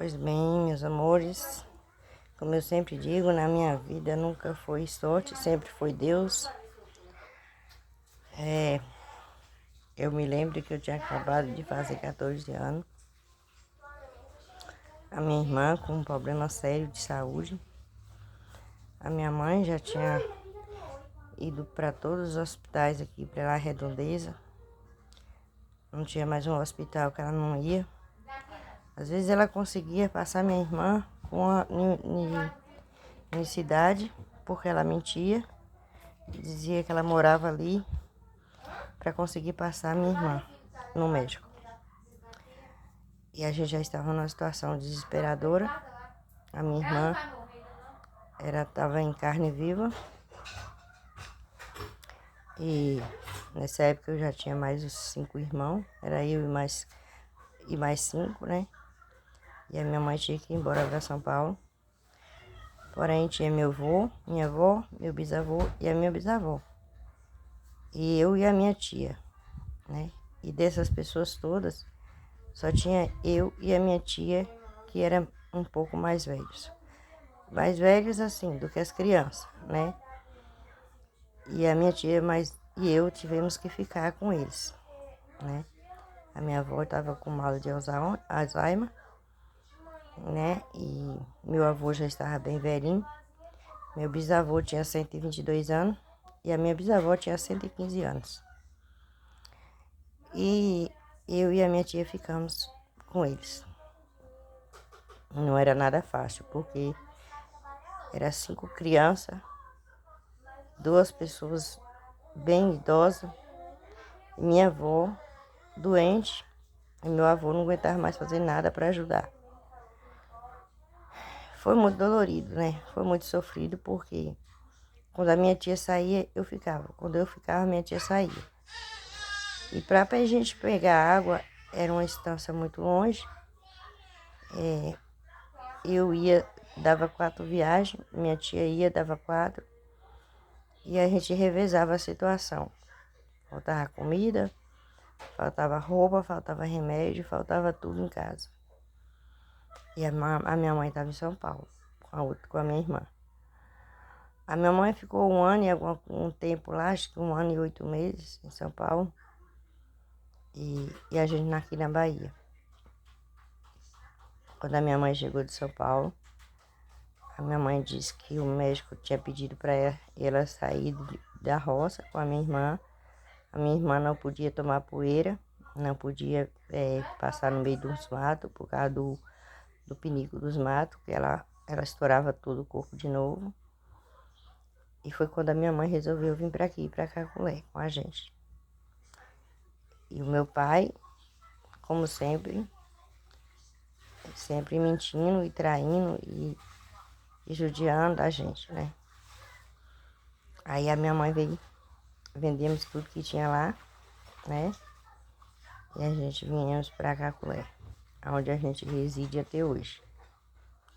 Pois bem, meus amores, como eu sempre digo, na minha vida nunca foi sorte, sempre foi Deus. Eu me lembro que eu tinha acabado de fazer 14 anos. A minha irmã com um problema sério de saúde. A minha mãe já tinha ido para todos os hospitais aqui pela Redondeza. Não tinha mais um hospital que ela não ia. Às vezes ela conseguia passar minha irmã com a cidade, porque ela mentia. Dizia que ela morava ali para conseguir passar a minha irmã no médico. E a gente já estava numa situação desesperadora. A minha irmã estava em carne viva. E nessa época eu já tinha mais os 5 irmãos. Era eu e mais 5, né? E a minha mãe tinha que ir embora para São Paulo. Porém, tinha meu avô, minha avó, meu bisavô e a minha bisavó. E eu e a minha tia, né? E dessas pessoas todas, só tinha eu e a minha tia que era um pouco mais velhos. Mais velhos assim do que as crianças, né? E a minha tia e eu tivemos que ficar com eles, né? A minha avó estava com mal de Alzheimer, né? E meu avô já estava bem velhinho. Meu bisavô tinha 122 anos e a minha bisavó tinha 115 anos. E eu e a minha tia ficamos com eles. Não era nada fácil, porque eram 5 crianças, 2 pessoas bem idosas, minha avó doente, e meu avô não aguentava mais fazer nada para ajudar. Foi muito dolorido, né? Foi muito sofrido, porque quando a minha tia saía, eu ficava. Quando eu ficava, minha tia saía. E para a gente pegar água, era uma distância muito longe. Eu ia, dava 4 viagens, minha tia ia, dava 4. E a gente revezava a situação. Faltava comida, faltava roupa, faltava remédio, faltava tudo em casa. E a minha mãe estava em São Paulo, com a minha irmã. A minha mãe ficou um tempo lá, acho que 1 ano e 8 meses em São Paulo. E a gente aqui na Bahia. Quando a minha mãe chegou de São Paulo, a minha mãe disse que o médico tinha pedido para ela sair da roça com a minha irmã. A minha irmã não podia tomar poeira, não podia passar no meio dos matos por causa do pinico dos matos, que ela estourava todo o corpo de novo. E foi quando a minha mãe resolveu vir para aqui, para Caculé, com a gente. E o meu pai, como sempre mentindo e traindo e judiando a gente, né? Aí a minha mãe veio, vendemos tudo que tinha lá, né? E a gente viemos para Caculé, onde a gente reside até hoje,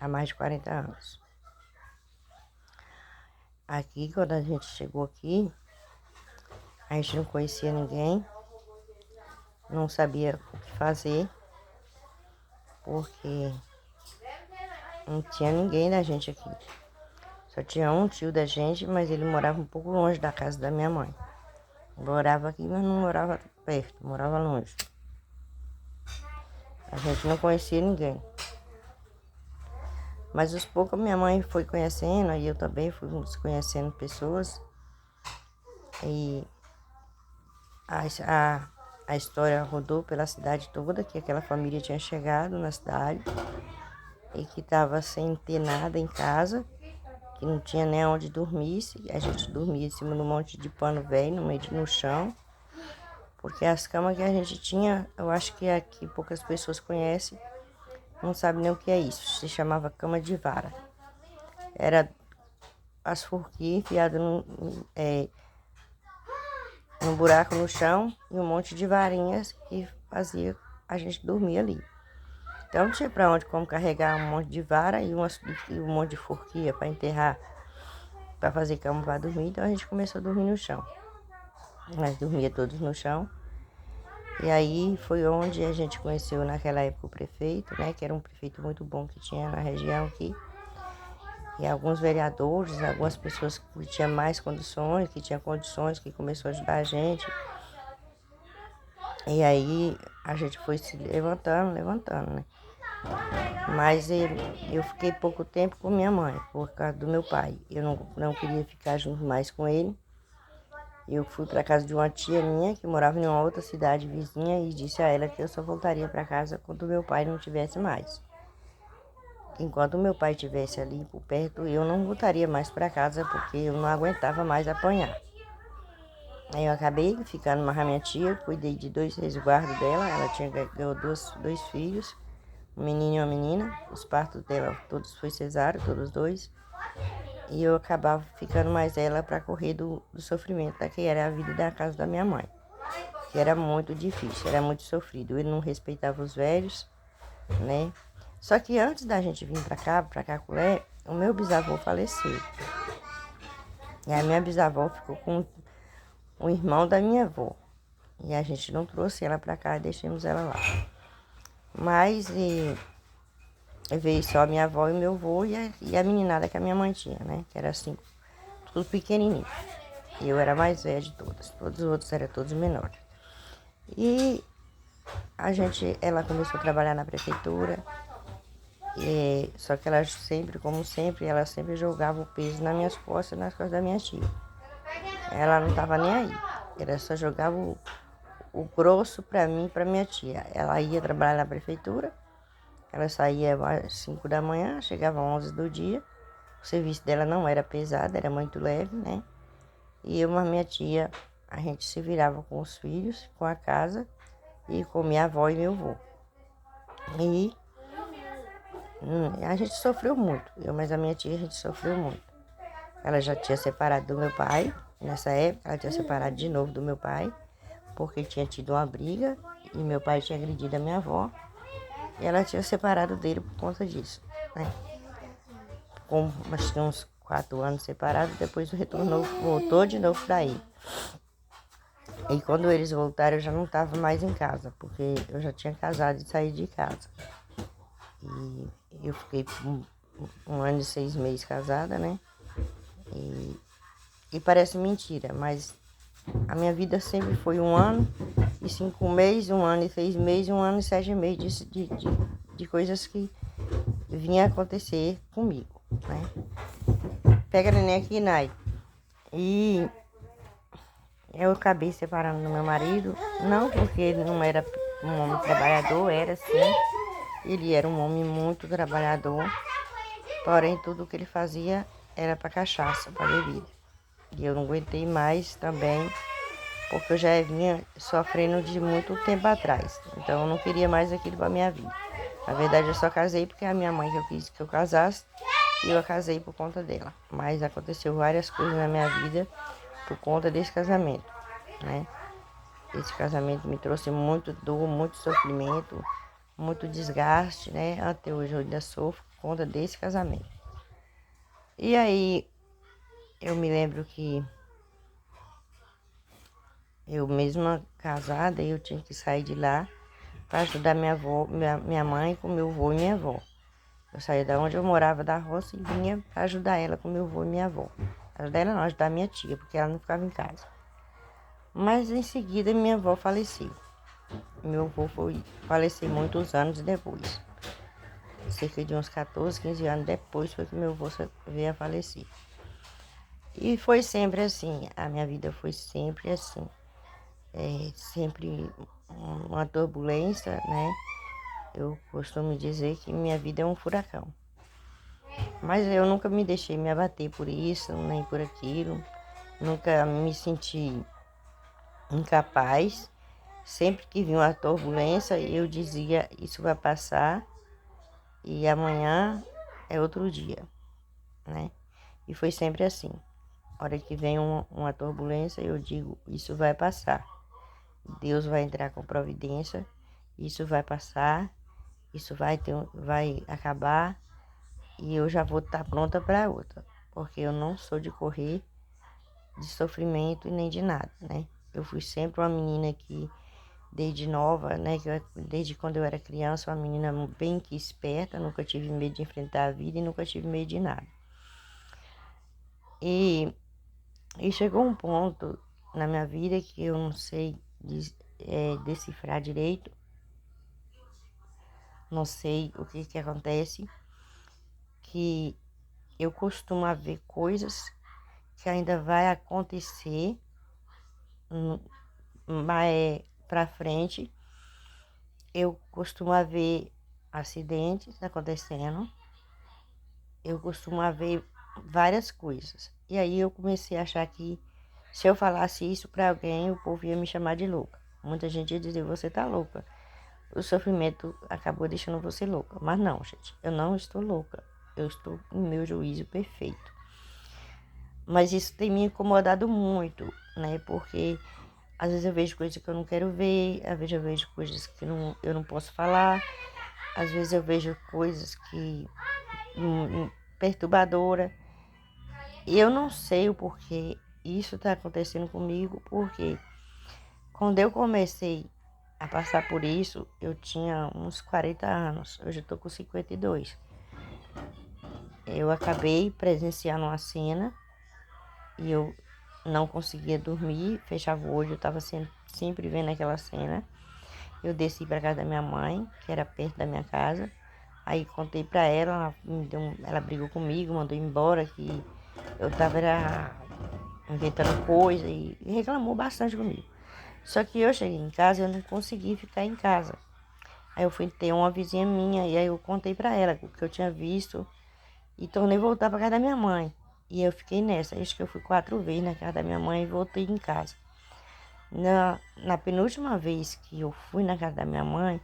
há mais de 40 anos. Aqui, quando a gente chegou aqui, a gente não conhecia ninguém, não sabia o que fazer, porque não tinha ninguém da gente aqui. Só tinha um tio da gente, mas ele morava um pouco longe da casa da minha mãe. Morava aqui, mas não morava perto, morava longe. A gente não conhecia ninguém. Mas aos poucos minha mãe foi conhecendo, e eu também fui conhecendo pessoas. E a história rodou pela cidade toda, que aquela família tinha chegado na cidade e que estava sem ter nada em casa, que não tinha nem onde dormir. A gente dormia em cima de um monte de pano velho, no chão. Porque as camas que a gente tinha, eu acho que aqui poucas pessoas conhecem, não sabem nem o que é isso. Se chamava cama de vara. Era as forquilhas enfiadas num buraco no chão e um monte de varinhas que fazia a gente dormir ali. Então não tinha para onde como carregar um monte de vara e um monte de forquilha para enterrar, para fazer cama para dormir. Então a gente começou a dormir no chão. Nós dormia todos no chão. E aí foi onde a gente conheceu naquela época o prefeito, né? Que era um prefeito muito bom que tinha na região aqui. E alguns vereadores, algumas pessoas que tinham mais condições, que começou a ajudar a gente. E aí a gente foi se levantando, né? Mas eu fiquei pouco tempo com minha mãe, por causa do meu pai. Eu não queria ficar junto mais com ele. Eu fui para casa de uma tia minha, que morava em uma outra cidade vizinha, e disse a ela que eu só voltaria para casa quando meu pai não tivesse mais. Enquanto meu pai estivesse ali por perto, eu não voltaria mais para casa, porque eu não aguentava mais apanhar. Aí eu acabei ficando mais a minha tia, cuidei de 2 resguardos dela, ela ganhou dois filhos, um menino e uma menina. Os partos dela todos foi cesárea, todos dois. E eu acabava ficando mais ela para correr do sofrimento que era a vida da casa da minha mãe. Que era muito difícil, era muito sofrido. Ele não respeitava os velhos, né? Só que antes da gente vir para Caculé, o meu bisavô faleceu. E a minha bisavó ficou com o irmão da minha avó. E a gente não trouxe ela para cá, deixamos ela lá. Mas veio só a minha avó e meu avô e a meninada que a minha mãe tinha, né? Que era assim, tudo pequenininho. E eu era a mais velha de todas. Todos os outros eram todos menores. E ela começou a trabalhar na prefeitura. Só que ela sempre, como sempre, ela sempre jogava o peso nas minhas costas e nas costas da minha tia. Ela não estava nem aí. Ela só jogava o grosso para mim e para minha tia. Ela ia trabalhar na prefeitura. Ela saía às 5 da manhã, chegava às 11 do dia. O serviço dela não era pesado, era muito leve, né? E eu e minha tia, a gente se virava com os filhos, com a casa e com minha avó e meu avô. E a gente sofreu muito, mas a minha tia, a gente sofreu muito. Ela já tinha separado do meu pai, nessa época, ela tinha separado de novo do meu pai, porque tinha tido uma briga e meu pai tinha agredido a minha avó. E ela tinha separado dele por conta disso, né? Com acho que uns 4 anos separados, depois voltou de novo para ele. E quando eles voltaram, eu já não estava mais em casa, porque eu já tinha casado e saí de casa. E eu fiquei 1 ano e 6 meses casada, né? E parece mentira, mas a minha vida sempre foi 1 ano e 5 meses, 1 ano e 6 meses, 1 ano e 7 meses de coisas que vinha acontecer comigo, né? Pega a neném aqui, Nai. E eu acabei separando do meu marido, não porque ele não era um homem trabalhador, era sim. Ele era um homem muito trabalhador, porém tudo que ele fazia era para cachaça, para bebida. E eu não aguentei mais também, porque eu já vinha sofrendo de muito tempo atrás. Então eu não queria mais aquilo para minha vida. Na verdade eu só casei porque a minha mãe que eu quis que eu casasse e eu casei por conta dela. Mas aconteceu várias coisas na minha vida por conta desse casamento, né? Esse casamento me trouxe muito dor, muito sofrimento, muito desgaste, né? Até hoje eu ainda sofro por conta desse casamento. E aí eu me lembro que eu mesma casada, eu tinha que sair de lá para ajudar minha avó, minha mãe com meu avô e minha avó. Eu saía da onde eu morava da roça e vinha para ajudar ela com meu avô e minha avó. Ajudar ela não, ajudar minha tia, porque ela não ficava em casa. Mas em seguida minha avó faleceu. Meu avô foi falecer muitos anos depois. Cerca de uns 14, 15 anos depois foi que meu avô veio a falecer. E foi sempre assim, a minha vida foi sempre assim. Sempre uma turbulência, né? Eu costumo dizer que minha vida é um furacão. Mas eu nunca me deixei me abater por isso, nem por aquilo. Nunca me senti incapaz. Sempre que vinha uma turbulência, eu dizia, isso vai passar e amanhã é outro dia, né? E foi sempre assim. A hora que vem uma turbulência, eu digo, isso vai passar. Deus vai entrar com providência, isso vai passar, isso vai acabar e eu já vou estar pronta para outra. Porque eu não sou de correr de sofrimento e nem de nada, né? Eu fui sempre uma menina que desde nova, né? Desde quando eu era criança, uma menina bem que esperta, nunca tive medo de enfrentar a vida e nunca tive medo de nada. E, e chegou um ponto na minha vida que eu não sei decifrar direito, não sei o que acontece, que eu costumo ver coisas que ainda vai acontecer mais pra frente. Eu costumo ver acidentes acontecendo, eu costumo ver várias coisas. E aí eu comecei a achar que se eu falasse isso para alguém, o povo ia me chamar de louca. Muita gente ia dizer, você tá louca. O sofrimento acabou deixando você louca. Mas não, gente, eu não estou louca. Eu estou em meu juízo perfeito. Mas isso tem me incomodado muito, né? Porque às vezes eu vejo coisas que eu não quero ver, às vezes eu vejo coisas que eu não posso falar, às vezes eu vejo coisas que perturbadora. E eu não sei o porquê isso está acontecendo comigo, porque quando eu comecei a passar por isso, eu tinha uns 40 anos, hoje eu tô com 52. Eu acabei presenciando uma cena e eu não conseguia dormir, fechava o olho, eu estava sempre vendo aquela cena. Eu desci para casa da minha mãe, que era perto da minha casa. Aí contei para ela, ela brigou comigo, mandou embora, que eu estava inventando coisa e reclamou bastante comigo. Só que eu cheguei em casa e eu não consegui ficar em casa. Aí eu fui ter uma vizinha minha e aí eu contei para ela o que eu tinha visto e tornei voltar para casa da minha mãe. E eu fiquei nessa, acho que eu fui 4 vezes na casa da minha mãe e voltei em casa. Na penúltima vez que eu fui na casa da minha mãe,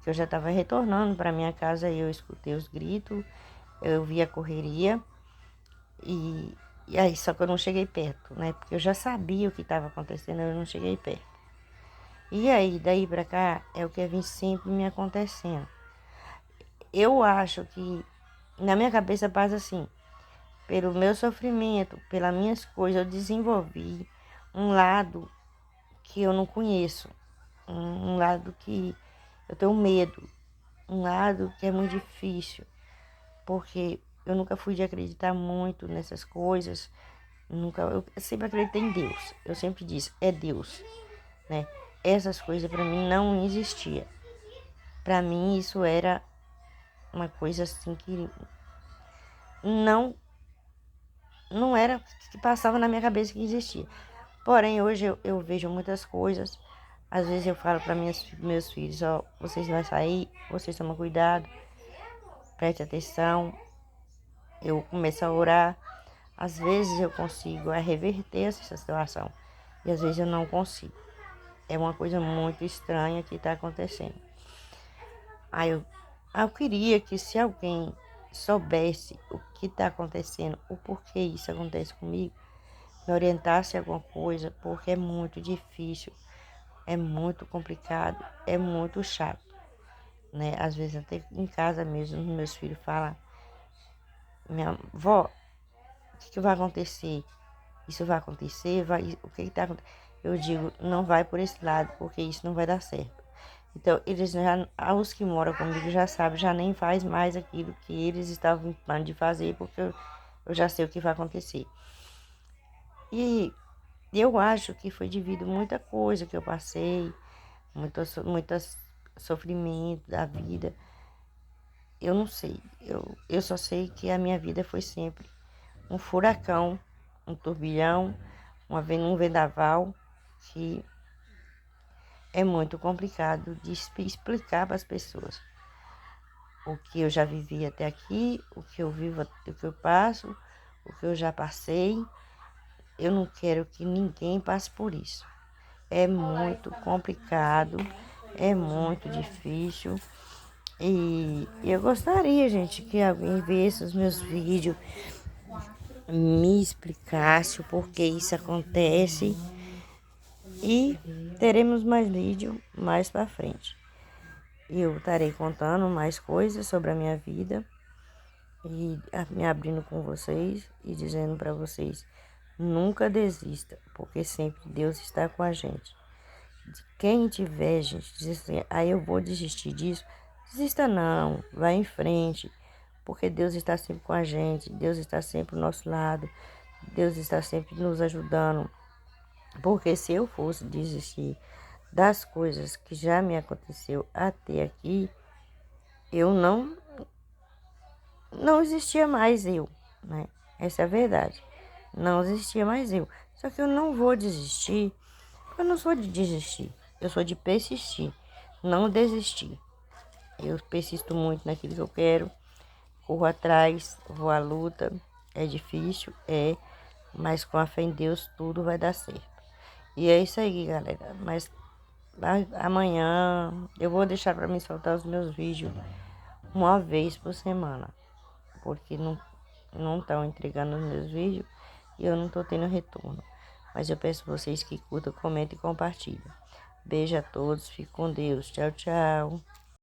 que eu já estava retornando para minha casa, eu escutei os gritos, eu vi a correria e aí só que eu não cheguei perto, né? Porque eu já sabia o que estava acontecendo, eu não cheguei perto. E aí, daí pra cá, é o que vem sempre me acontecendo. Eu acho que na minha cabeça passa assim, pelo meu sofrimento, pelas minhas coisas, eu desenvolvi um lado que eu não conheço, um lado que eu tenho medo, um lado que é muito difícil, porque eu nunca fui de acreditar muito nessas coisas, eu sempre acreditei em Deus, eu sempre disse, é Deus, né? Essas coisas para mim não existia. Para mim isso era uma coisa assim que não não era que passava na minha cabeça que existia. Porém, hoje eu vejo muitas coisas. Às vezes eu falo para meus filhos, ó, vocês vão sair, vocês tomam cuidado, preste atenção. Eu começo a orar. Às vezes eu consigo reverter essa situação e às vezes eu não consigo. É uma coisa muito estranha que está acontecendo. Eu queria que se alguém soubesse o que está acontecendo, o porquê isso acontece comigo, me orientasse alguma coisa, porque é muito difícil, é muito complicado, é muito chato, né? Às vezes até em casa mesmo, meus filhos falam, minha avó, o que vai acontecer? Isso vai acontecer? O que está acontecendo? Eu digo, não vai por esse lado, porque isso não vai dar certo. Então, os que moram comigo já sabem, já nem faz mais aquilo que eles estavam em plano de fazer, porque eu já sei o que vai acontecer. E eu acho que foi devido a muita coisa que eu passei, muito sofrimento da vida. Eu não sei, eu só sei que a minha vida foi sempre um furacão, um turbilhão, um vendaval, que é muito complicado de explicar para as pessoas. O que eu já vivi até aqui, o que eu vivo, o que eu passo, o que eu já passei. Eu não quero que ninguém passe por isso. É muito complicado, é muito difícil. E eu gostaria, gente, que alguém visse os meus vídeos, me explicasse o porquê isso acontece. E teremos mais vídeo mais para frente. Eu estarei contando mais coisas sobre a minha vida e me abrindo com vocês e dizendo para vocês, nunca desista, porque sempre Deus está com a gente. Quem tiver, gente, diz assim, aí eu vou desistir disso. Desista não, vai em frente, porque Deus está sempre com a gente, Deus está sempre ao nosso lado, Deus está sempre nos ajudando. Porque se eu fosse desistir das coisas que já me aconteceu até aqui, eu não existia mais eu, né? Essa é a verdade. Não existia mais eu. Só que eu não vou desistir. Eu não sou de desistir. Eu sou de persistir. Não desistir. Eu persisto muito naquilo que eu quero. Corro atrás, vou à luta. É difícil, é. Mas com a fé em Deus tudo vai dar certo. E é isso aí, galera. Mas amanhã eu vou deixar para mim soltar os meus vídeos uma vez por semana. Porque não estão entregando os meus vídeos e eu não estou tendo retorno. Mas eu peço vocês que curtam, comentem e compartilhem. Beijo a todos, fique com Deus. Tchau, tchau.